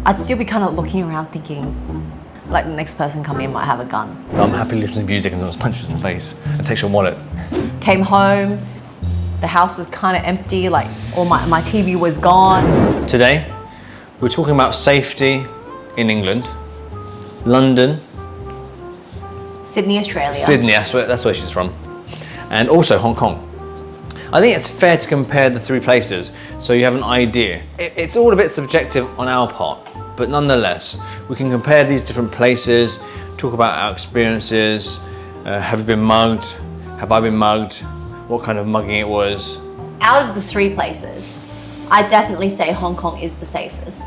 I'd still be kind of looking around thinking, like the next person coming in might have a gun. I'm happy listening to music and someone punches in the face and takes your wallet. Came home, the house was kind of empty, like all my TV was gone. Today, we're talking about safety in England, London, Sydney, Australia. Sydney, that's where she's from, and also Hong Kong. I think it's fair to compare the three places so you have an idea. It's all a bit subjective on our part, but nonetheless, we can compare these different places, talk about our experiences. Have you been mugged? Have I been mugged? What kind of mugging it was? Out of the three places, I'd definitely say Hong Kong is the safest.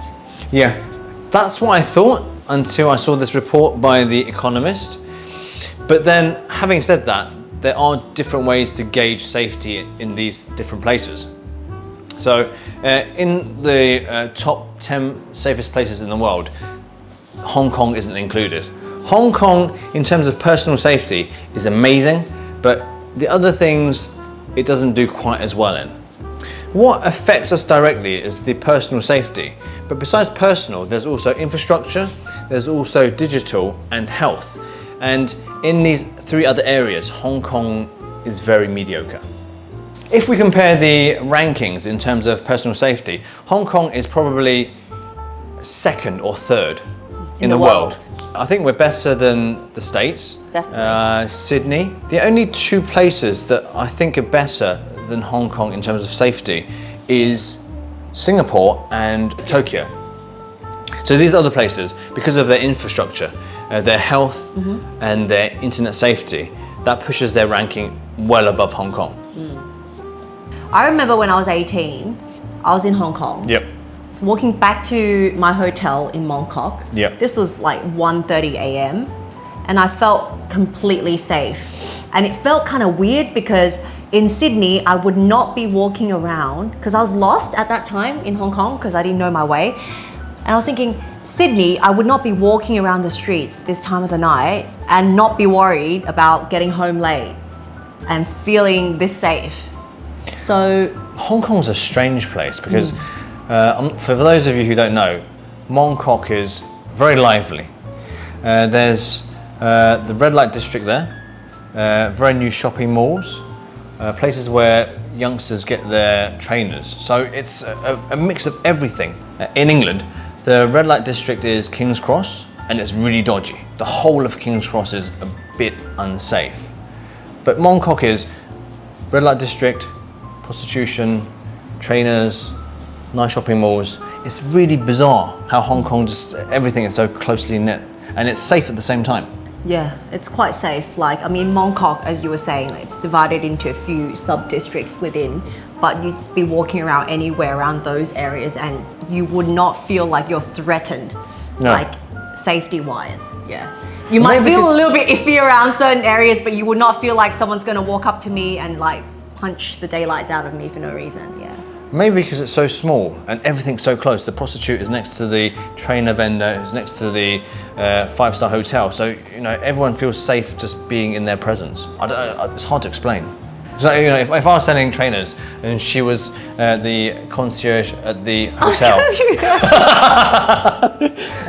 Yeah, that's what I thought until I saw this report by The Economist. But then, having said that, there are different ways to gauge safety in these different places. So, in the top 10 safest places in the world, Hong Kong isn't included. Hong Kong, in terms of personal safety, is amazing, but the other things it doesn't do quite as well in. What affects us directly is the personal safety, but besides personal, there's also infrastructure, there's also digital and health. And in these three other areas, Hong Kong is very mediocre. If we compare the rankings in terms of personal safety, Hong Kong is probably second or third in the world. I think we're better than the States. Definitely. Sydney. The only two places that I think are better than Hong Kong in terms of safety is Singapore and Tokyo. So these other places, because of their infrastructure, their health and their internet safety, that pushes their ranking well above Hong Kong. I remember when I was 18, I was in Hong Kong. Yep. I was walking back to my hotel in Mongkok. Yep. This was like 1:30 a.m. and I felt completely safe. And it felt kind of weird because in Sydney, I would not be walking around because I was lost at that time in Hong Kong because I didn't know my way. And I was thinking, Sydney, I would not be walking around the streets this time of the night and not be worried about getting home late and feeling this safe. So Hong Kong's a strange place because for those of you who don't know, Mongkok is very lively. There's the red light district there, very new shopping malls, places where youngsters get their trainers. So it's a mix of everything. In England, the red light district is King's Cross and it's really dodgy. The whole of King's Cross is a bit unsafe. But Mongkok is red light district, prostitution, trainers, nice shopping malls. It's really bizarre how Hong Kong everything is so closely knit and it's safe at the same time. yeah, it's quite safe. Like, I mean, Mongkok, as you were saying, it's divided into a few sub-districts within, but you'd be walking around anywhere around those areas and you would not feel like you're threatened, like safety-wise, yeah. You might feel a little bit iffy around certain areas, but you would not feel like someone's gonna walk up to me and like punch the daylights out of me for no reason, yeah. Maybe because it's so small and everything's so close. The prostitute is next to the trainer vendor, is next to the five-star hotel. So, you know, everyone feels safe just being in their presence. It's hard to explain. So, you know, if I was selling trainers and she was the concierge at the hotel,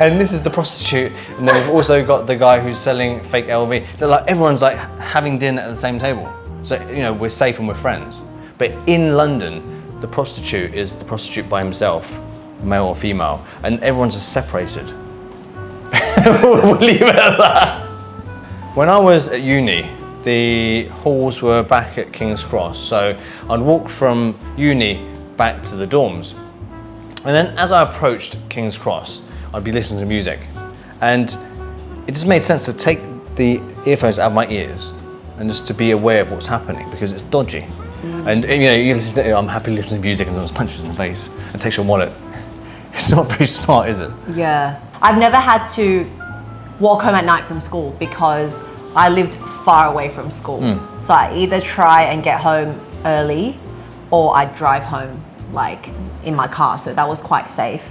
and this is the prostitute, and then we've also got the guy who's selling fake LV. They're like, everyone's like having dinner at the same table. So, you know, we're safe and we're friends. But in London, the prostitute is the prostitute by himself, male or female, and everyone's just separated. We'll leave it at that. When I was at uni, the halls were back at King's Cross, so I'd walk from uni back to the dorms. And then as I approached King's Cross, I'd be listening to music. And it just made sense to take the earphones out of my ears and just to be aware of what's happening, because it's dodgy. And you know, you listen to, I'm happy listening to music and someone punches in the face and takes your wallet. It's not very smart, is it? Yeah. I've never had to walk home at night from school because I lived far away from school. So I either try and get home early or I drive home like in my car. So that was quite safe.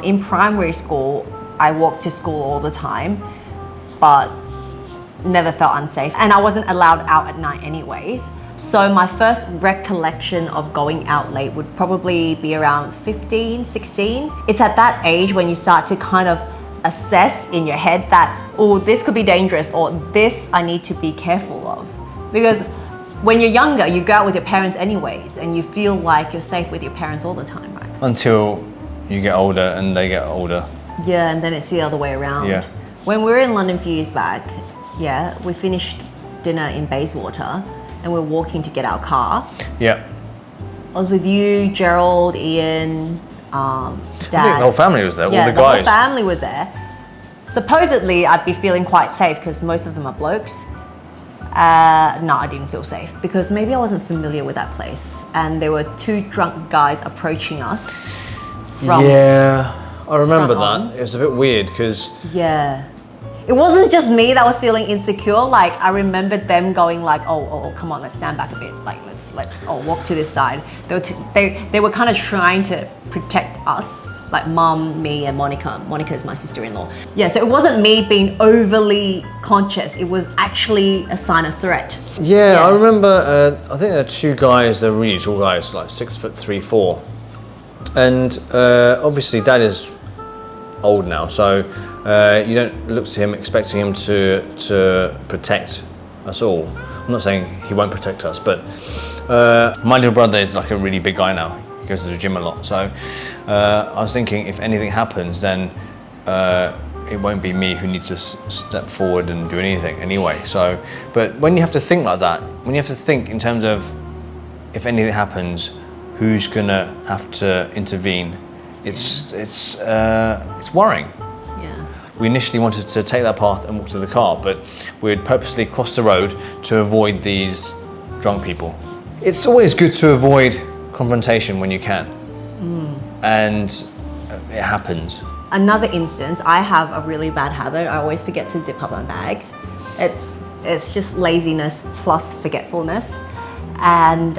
In primary school, I walked to school all the time, but never felt unsafe. And I wasn't allowed out at night anyways. So my first recollection of going out late would probably be around 15, 16. It's at that age when you start to kind of assess in your head that, oh, this could be dangerous, or this I need to be careful of. Because when you're younger, you go out with your parents anyways, and you feel like you're safe with your parents all the time, right? Until you get older and they get older. Yeah, and then it's the other way around. Yeah. When we were in London a few years back, yeah, we finished dinner in Bayswater and we're walking to get our car. Yeah. I was with you, Gerald, Ian, Dad. I think the whole family was there, Yeah, all the the guys. whole family was there. Supposedly, I'd be feeling quite safe because most of them are blokes. No, I didn't feel safe because maybe I wasn't familiar with that place, and there were two drunk guys approaching us. Yeah, I remember that. on. It was a bit weird because Yeah. It wasn't just me that was feeling insecure. Like, I remembered them going like, oh, come on, let's stand back a bit. Like, let's walk to this side. They were kind of trying to protect us, like Mum, me, and Monica. Monica is my sister-in-law. Yeah, so it wasn't me being overly conscious. It was actually a sign of threat. Yeah, I remember. I think there are two guys. They're really tall guys, like 6'3", 4, and obviously Dad is old now, so you don't look to him expecting him to protect us all. I'm not saying he won't protect us, but my little brother is like a really big guy now. He goes to the gym a lot, so I was thinking if anything happens, then it won't be me who needs to step forward and do anything anyway. So, but when you have to think like that, when you have to think in terms of if anything happens, who's gonna have to intervene, it's worrying. Yeah. We initially wanted to take that path and walk to the car, but we'd purposely cross the road to avoid these drunk people. It's always good to avoid confrontation when you can, and it happens. Another instance, I have a really bad habit. I always forget to zip up my bags. It's just laziness plus forgetfulness. And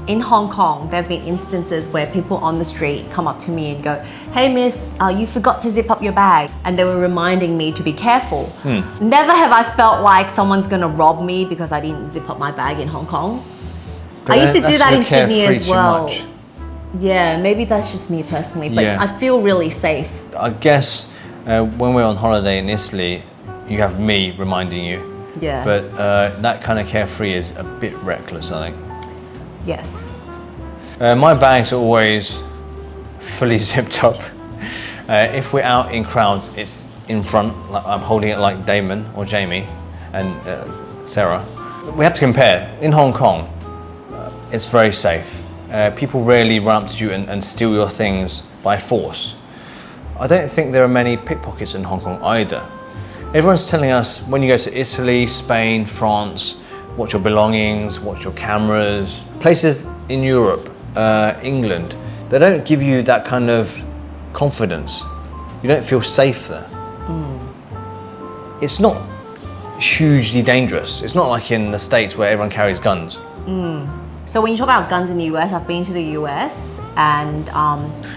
in Hong Kong, there have been instances where people on the street come up to me and go, "Hey miss, you forgot to zip up your bag." And they were reminding me to be careful. Never have I felt like someone's gonna rob me because I didn't zip up my bag in Hong Kong. I used to do that in Sydney as well. Yeah, maybe that's just me personally, but Yeah. I feel really safe. I guess when we're on holiday in Italy, you have me reminding you. Yeah. But that kind of carefree is a bit reckless, I think. Yes. My bags are always fully zipped up. If we're out in crowds, it's in front. Like I'm holding it like Damon or Jamie and Sarah. We have to compare. In Hong Kong, it's very safe. People rarely run up to you and steal your things by force. I don't think there are many pickpockets in Hong Kong either. Everyone's telling us when you go to Italy, Spain, France, watch your belongings, watch your cameras. Places in Europe, England, they don't give you that kind of confidence. You don't feel safe there. It's not hugely dangerous. It's not like in the States where everyone carries guns. So when you talk about guns in the US, I've been to the US, and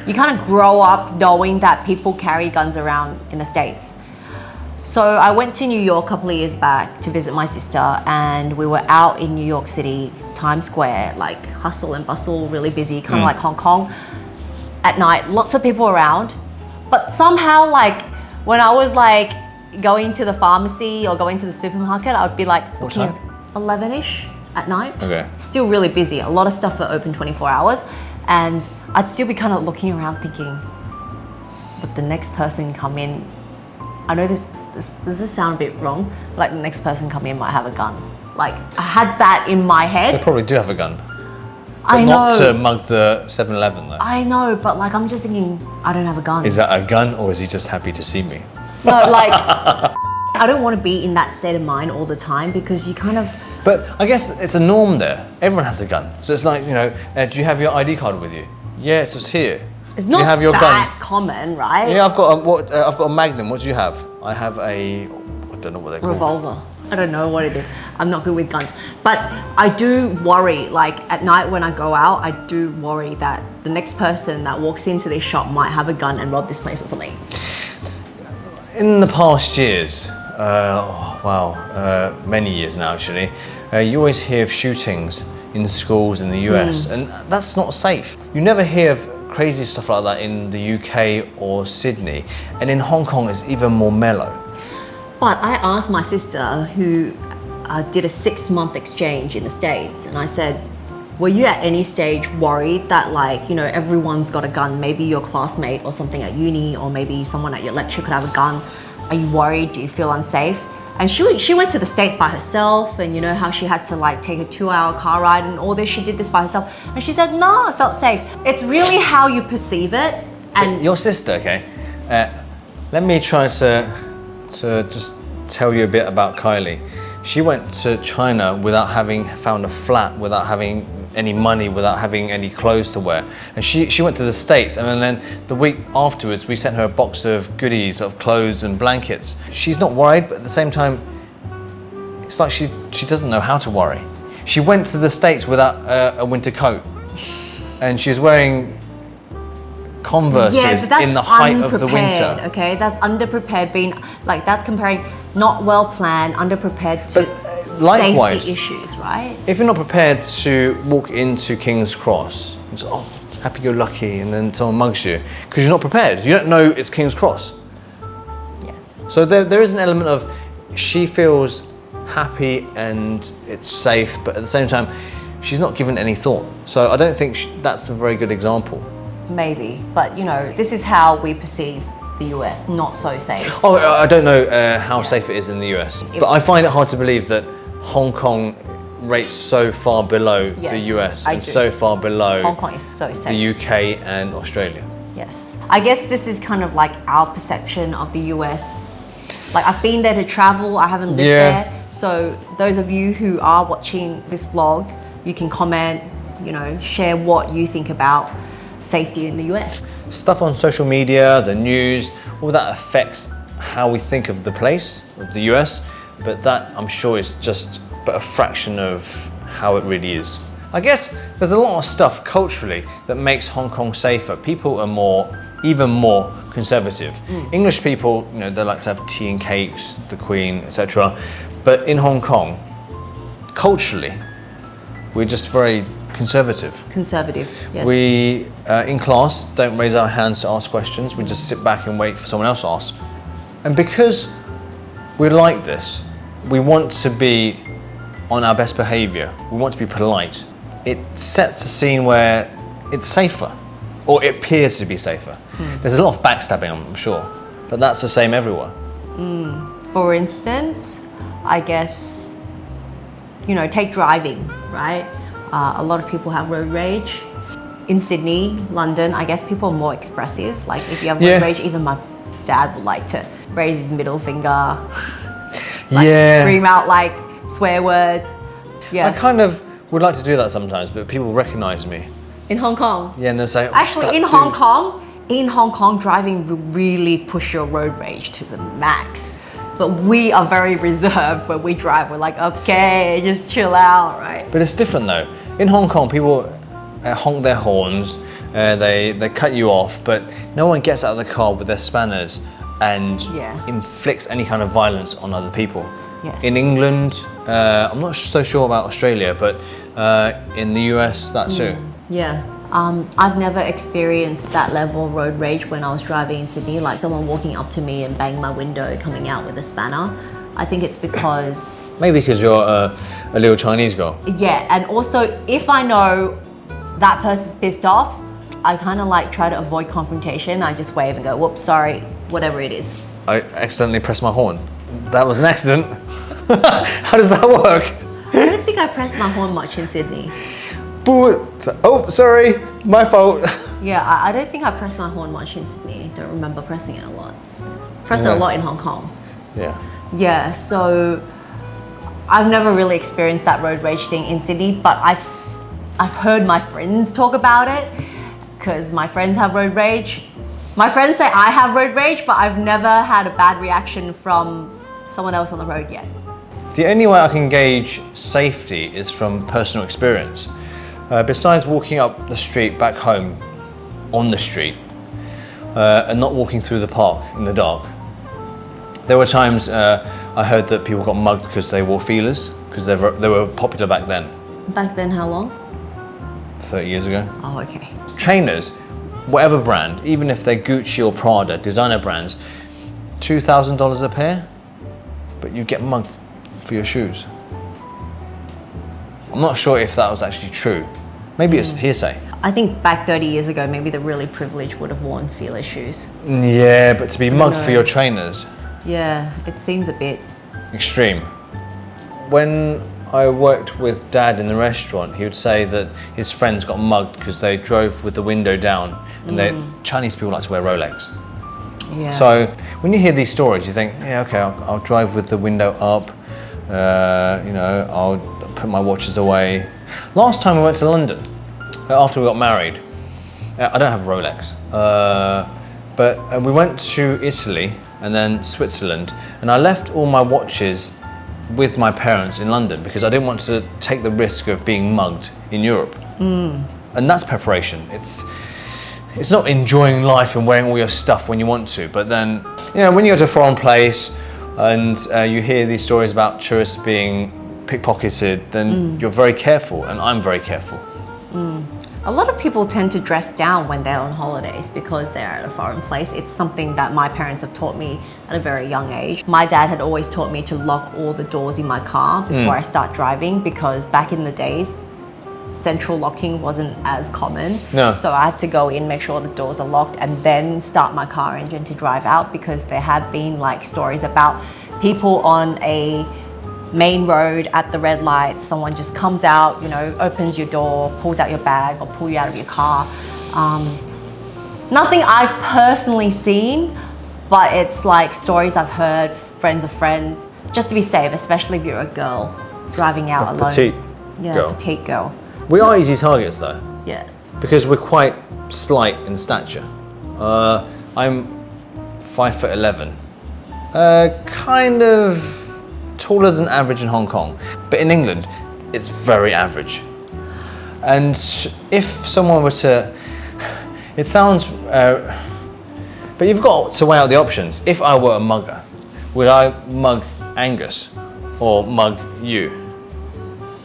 you kind of grow up knowing that people carry guns around in the States. So I went to New York a couple of years back to visit my sister, and we were out in New York City, Times Square, like hustle and bustle, really busy, kind of like Hong Kong. At night, lots of people around, but somehow like when I was like going to the pharmacy or going to the supermarket, I would be like What looking time? at 11ish at night. Okay. Still really busy. A lot of stuff are open 24 hours, and I'd still be kind of looking around thinking, would the next person come in? I know does this sound a bit wrong? Like the next person come in might have a gun. Like I had that in my head. They probably do have a gun. I But know. not to mug the 7-Eleven though. I know, but like I'm just thinking, I don't have a gun. Is that a gun or is he just happy to see me? No, like I don't want to be in that state of mind all the time because you kind of. But I guess it's a norm there. Everyone has a gun. So it's like, you know, do you have your ID card with you? Yeah, it's just here. It's do not you have your that gun? common, right? Yeah, I've got a Magnum. What do you have? I have a, I don't know what they're called. Revolver. I don't know what it is. I'm not good with guns. But I do worry, like at night when I go out, I do worry that the next person that walks into this shop might have a gun and rob this place or something. In the past years, many years now actually, you always hear of shootings in schools in the US, and that's not safe. You never hear of crazy stuff like that in the UK or Sydney, and in Hong Kong it's even more mellow. But I asked my sister who did a 6-month exchange in the States, and I said, were you at any stage worried that, like, you know, everyone's got a gun, maybe your classmate or something at uni, or maybe someone at your lecture could have a gun? Are you worried? Do you feel unsafe? And she went to the States by herself, and you know how she had to like take a 2-hour car ride and all this, she did this by herself. And she said, no, I felt safe. It's really how you perceive it. And your sister, okay, let me try to just tell you a bit about Kylie. She went to China without having found a flat, without having any money, without having any clothes to wear. And she went to the States, and then the week afterwards we sent her a box of goodies, of clothes and blankets. She's not worried, but at the same time, it's like she doesn't know how to worry. She went to the States without a winter coat, and she's wearing Converses in the height of the winter. Okay, that's underprepared, being like, that's comparing not well planned, underprepared to likewise, safety issues, right? If you're not prepared to walk into King's Cross, it's happy-go-lucky, and then someone mugs you because you're not prepared. You don't know it's King's Cross. Yes. So there is an element of she feels happy and it's safe, but at the same time, she's not given any thought. So I don't think that's a very good example. Maybe, but you know, this is how we perceive the US, not so safe. Oh, I don't know how safe it is in the US, but I find it hard to believe that Hong Kong rates so far below the US and so far below Hong Kong is so safe. The UK and Australia. Yes. I guess this is kind of like our perception of the US. Like, I've been there to travel, I haven't lived there. So those of you who are watching this vlog, you can comment, you know, share what you think about safety in the US. Stuff on social media, the news, all that affects how we think of the place, of the US, but that I'm sure is just but a fraction of how it really is. I guess there's a lot of stuff culturally that makes Hong Kong safer. People are even more conservative. English people, you know, they like to have tea and cakes, the Queen, etc. But in Hong Kong, culturally, we're just very conservative. Conservative, yes. We, in class, don't raise our hands to ask questions. We just sit back and wait for someone else to ask. And because we're like this, we want to be on our best behaviour. We want to be polite. It sets a scene where it's safer, or it appears to be safer. There's a lot of backstabbing, I'm sure, but that's the same everywhere. For instance, I guess, you know, take driving, right? A lot of people have road rage. In Sydney, London, I guess people are more expressive. Like, if you have road rage, even my dad would like to raise his middle finger, scream out like swear words. I kind of would like to do that sometimes, but people recognise me. In Hong Kong? Yeah, and they say, actually, in Hong Kong, driving will really push your road rage to the max. But we are very reserved when we drive. We're like, okay, just chill out, right? But it's different though. In Hong Kong, people honk their horns, they cut you off, but no one gets out of the car with their spanners and inflicts any kind of violence on other people. Yes. In England, I'm not so sure about Australia, but in the US, that's too. Yeah. I've never experienced that level of road rage when I was driving in Sydney, like someone walking up to me and banging my window, coming out with a spanner. I think it's because... Maybe because you're a little Chinese girl. Yeah, and also if I know that person's pissed off, I kind of like try to avoid confrontation. I just wave and go, whoops, sorry, whatever it is. I accidentally pressed my horn. That was an accident. How does that work? I don't think I pressed my horn much in Sydney. Oh, sorry, my fault. Yeah, I don't think I pressed my horn much in Sydney. Don't remember pressing it a lot. Pressed it a lot in Hong Kong. Yeah. Yeah, so I've never really experienced that road rage thing in Sydney, but I've heard my friends talk about it because my friends have road rage. My friends say I have road rage, but I've never had a bad reaction from someone else on the road yet. The only way I can gauge safety is from personal experience. Besides walking up the street back home on the street and not walking through the park in the dark, there were times I heard that people got mugged because they wore Filas, because they were popular back then. Back then, how long? 30 years ago. Oh, okay. Trainers, whatever brand, even if they're Gucci or Prada, designer brands, $2,000 a pair, but you get mugged for your shoes. I'm not sure if that was actually true. Maybe it's hearsay. I think back 30 years ago, maybe the really privileged would have worn Fila shoes. Yeah, but to be mugged for your trainers, Yeah, it seems a bit. extreme. When I worked with Dad in the restaurant, he would say that his friends got mugged because they drove with the window down, and Chinese people like to wear Rolex. Yeah. So when you hear these stories, you think, yeah, okay, I'll drive with the window up. I'll put my watches away. Last time we went to London, after we got married, I don't have a Rolex, but we went to Italy and then Switzerland, and I left all my watches with my parents in London because I didn't want to take the risk of being mugged in Europe. And that's preparation. It's not enjoying life and wearing all your stuff when you want to, but then, when you go to a foreign place and you hear these stories about tourists being pickpocketed, then you're very careful, and I'm very careful. A lot of people tend to dress down when they're on holidays because they're at a foreign place. It's something that my parents have taught me at a very young age. My dad had always taught me to lock all the doors in my car before I start driving, because back in the days, central locking wasn't as common. No. So I had to go in, make sure the doors are locked, and then start my car engine to drive out, because there have been like stories about people on a main road at the red light, someone just comes out, opens your door, pulls out your bag, or pull you out of your car. Nothing I've personally seen, but it's like stories I've heard, friends of friends, just to be safe, especially if you're a girl driving out alone. Petite Yeah, petite girl. We are easy targets though, Yeah. because we're quite slight in stature. I'm 5'11", kind of taller than average in Hong Kong, but in England, it's very average. And if someone were to, it sounds, but you've got to weigh out the options. If I were a mugger, would I mug Angus or mug you?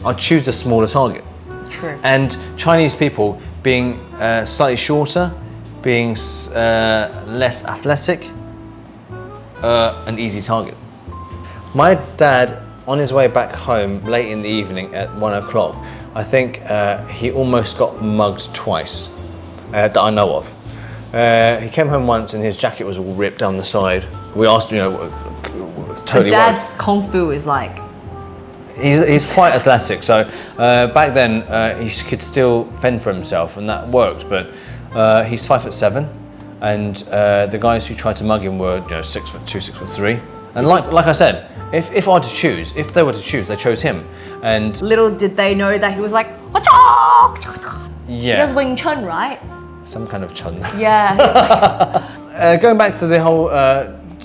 I'd choose the smaller target. True. And Chinese people being slightly shorter, being less athletic, an easy target. My dad, on his way back home late in the evening at 1 o'clock, I think he almost got mugged twice that I know of. He came home once and his jacket was all ripped down the side. We asked, totally. Dad's kung fu is like. He's quite athletic, so back then he could still fend for himself, and that worked. But he's 5'7", and the guys who tried to mug him were 6'2", 6'3", and like I said, if I were to choose, if they were to choose, they chose him. And Little did they know that he was like, "Wacha!" He does yeah, Wing Chun, right? some kind of chun. Yeah. Going back to the whole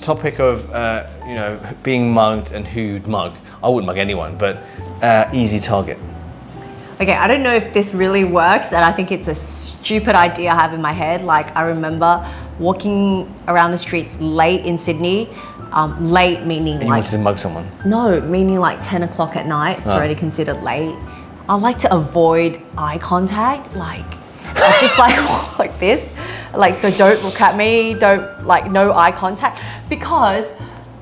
topic of being mugged and who'd mug. I wouldn't mug anyone, but easy target. Okay, I don't know if this really works, and I think it's a stupid idea I have in my head. Like, I remember walking around the streets late in Sydney, late meaning You like, wanted to mug someone. no, meaning like 10 o'clock at night. It's already considered late. I like to avoid eye contact, like, I just like walk like this. Like, so don't look at me, no eye contact. Because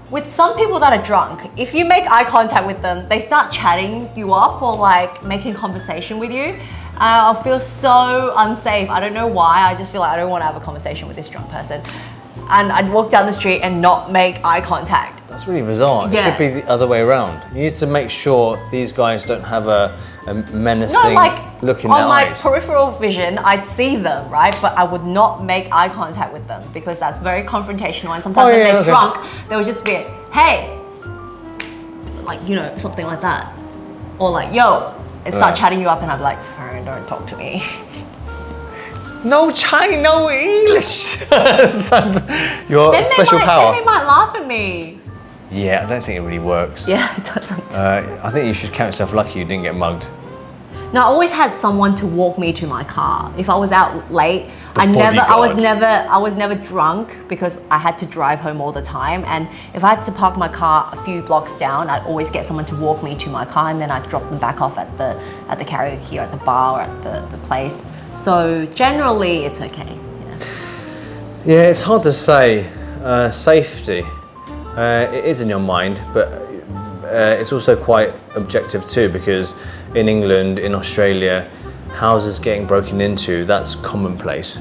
with some people that are drunk, if you make eye contact with them, they start chatting you up or like making conversation with you. I'll feel so unsafe. I don't know why. I just feel like I don't want to have a conversation with this drunk person. And I'd walk down the street and not make eye contact. That's really bizarre. Yeah. It should be the other way around. You need to make sure these guys don't have a menacing No, like look in their on my eyes. peripheral vision, I'd see them, right? But I would not make eye contact with them because that's very confrontational. And sometimes when they're drunk, they would just be, hey, like, something like that. Or like, yo, and start chatting you up and I'd be like, don't talk to me. No Chinese, no English. Your Then special power. Then they might laugh at me. Yeah, I don't think it really works. Yeah, it doesn't. I think you should count yourself lucky you didn't get mugged. No, I always had someone to walk me to my car. If I was out late, I was never drunk because I had to drive home all the time. And if I had to park my car a few blocks down, I'd always get someone to walk me to my car, and then I'd drop them back off at the karaoke or at the bar or at the place. So generally, it's okay. Yeah, it's hard to say. Safety, it is in your mind, but it's also quite objective too, because in England, in Australia, houses getting broken into, that's commonplace.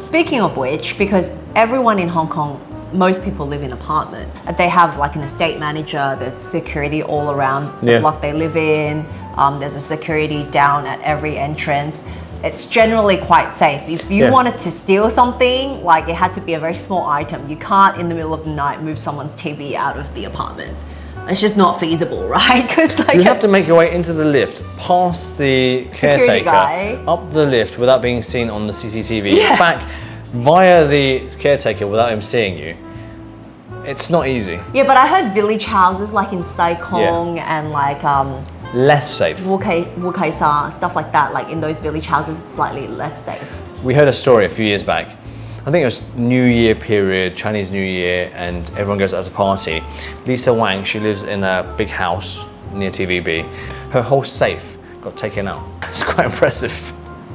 Speaking of which, because everyone in Hong Kong, most people live in apartments. They have like an estate manager, there's security all around the block they live in, there's a security down at every entrance. It's generally quite safe. If you wanted to steal something, like it had to be a very small item, you can't in the middle of the night move someone's TV out of the apartment. It's just not feasible, right? Because like you have to make your way into the lift, past the caretaker, up the lift without being seen on the CCTV, back via the caretaker without him seeing you. It's not easy. Yeah, but I heard village houses like in Sai Kung and like less safe. Wukaisa, stuff like that, like in those village houses, slightly less safe. We heard a story a few years back. I think it was New Year period, Chinese New Year, and everyone goes out to party. Lisa Wang, she lives in a big house near TVB. Her whole safe got taken out. It's quite impressive.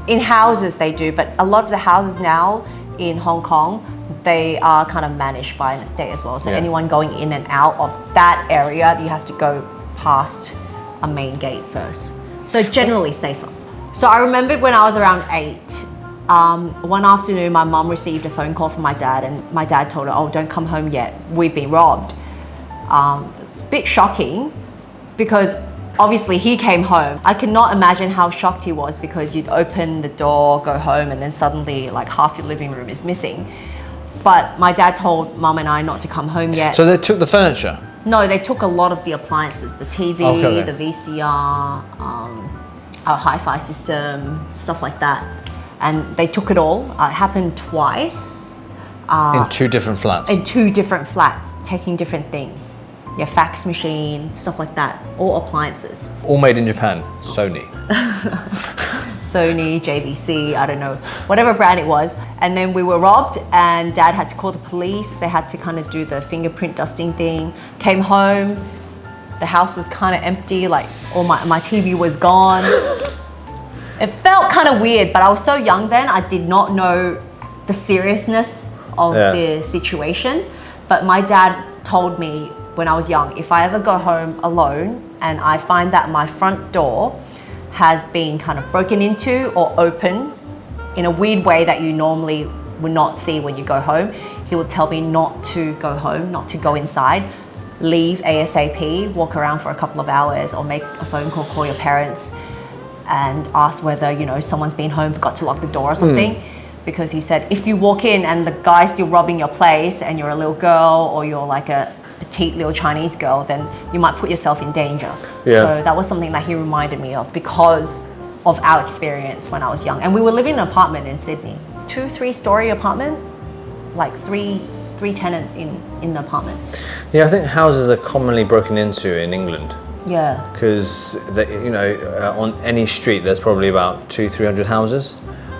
In houses they do, but a lot of the houses now in Hong Kong, they are kind of managed by an estate as well. So anyone going in and out of that area, you have to go past a main gate first. So generally safer. So I remembered when I was around 8, one afternoon my mum received a phone call from my dad, and my dad told her, oh, don't come home yet, we've been robbed. It's a bit shocking because obviously he came home. I cannot imagine how shocked he was, because you'd open the door, go home, and then suddenly like half your living room is missing. But my dad told mum and I not to come home yet. So they took the furniture? No, they took a lot of the appliances, the TV, the VCR, our hi-fi system, stuff like that. And they took it all. It happened twice. In 2 different flats? In 2 different flats, taking different things. Your fax machine, stuff like that, all appliances. All made in Japan, Sony. Sony, JVC, I don't know, whatever brand it was. And then we were robbed, and Dad had to call the police. They had to kind of do the fingerprint dusting thing. Came home, the house was kind of empty, like all my TV was gone. It felt kind of weird, but I was so young then, I did not know the seriousness of the situation. But my dad told me when I was young, if I ever go home alone and I find that my front door has been kind of broken into or open in a weird way that you normally would not see when you go home, he would tell me not to go home, not to go inside, leave ASAP, walk around for a couple of hours, or make a phone call your parents and ask whether, you know, someone's been home, forgot to lock the door or something. Because he said, if you walk in and the guy's still robbing your place and you're a little girl, or you're like a petite little Chinese girl, then you might put yourself in danger. So that was something that he reminded me of because of our experience when I was young. And we were living in an apartment in Sydney, 2-3-story apartment, like three tenants in the apartment. Yeah, I think houses are commonly broken into in England. Yeah. Because, you know, on any street there's probably about 200-300 houses,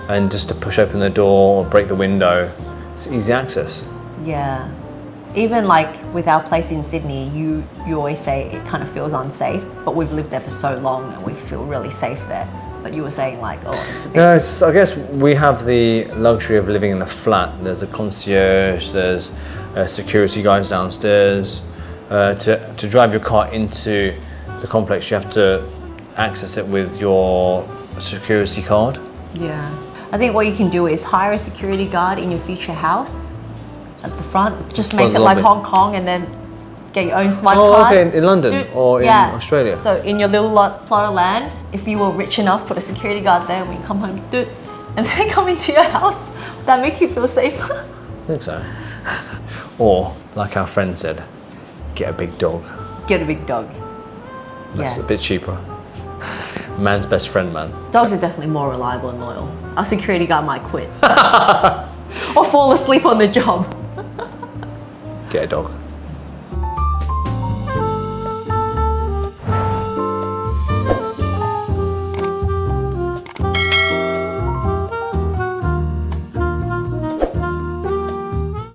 and just to push open the door or break the window, it's easy access. Yeah. Even like with our place in Sydney, you always say it kind of feels unsafe, but we've lived there for so long and we feel really safe there. But you were saying like, oh, it's a bit... No, I guess we have the luxury of living in a flat. There's a concierge, there's security guys downstairs. To drive your car into the complex, you have to access it with your security card. Yeah. I think what you can do is hire a security guard in your future house at the front. Just make it like Hong Kong, and then get your own smart card. Oh, okay, in London or in Australia. So in your little plot of land, if you were rich enough, put a security guard there. When you come home, and they come into your house. Would that make you feel safer? I think so. Or, like our friend said, get a big dog. Get a big dog. That's a bit cheaper. Man's best friend, man. Dogs are definitely more reliable and loyal. Our security guard might quit. Or fall asleep on the job. Get a dog.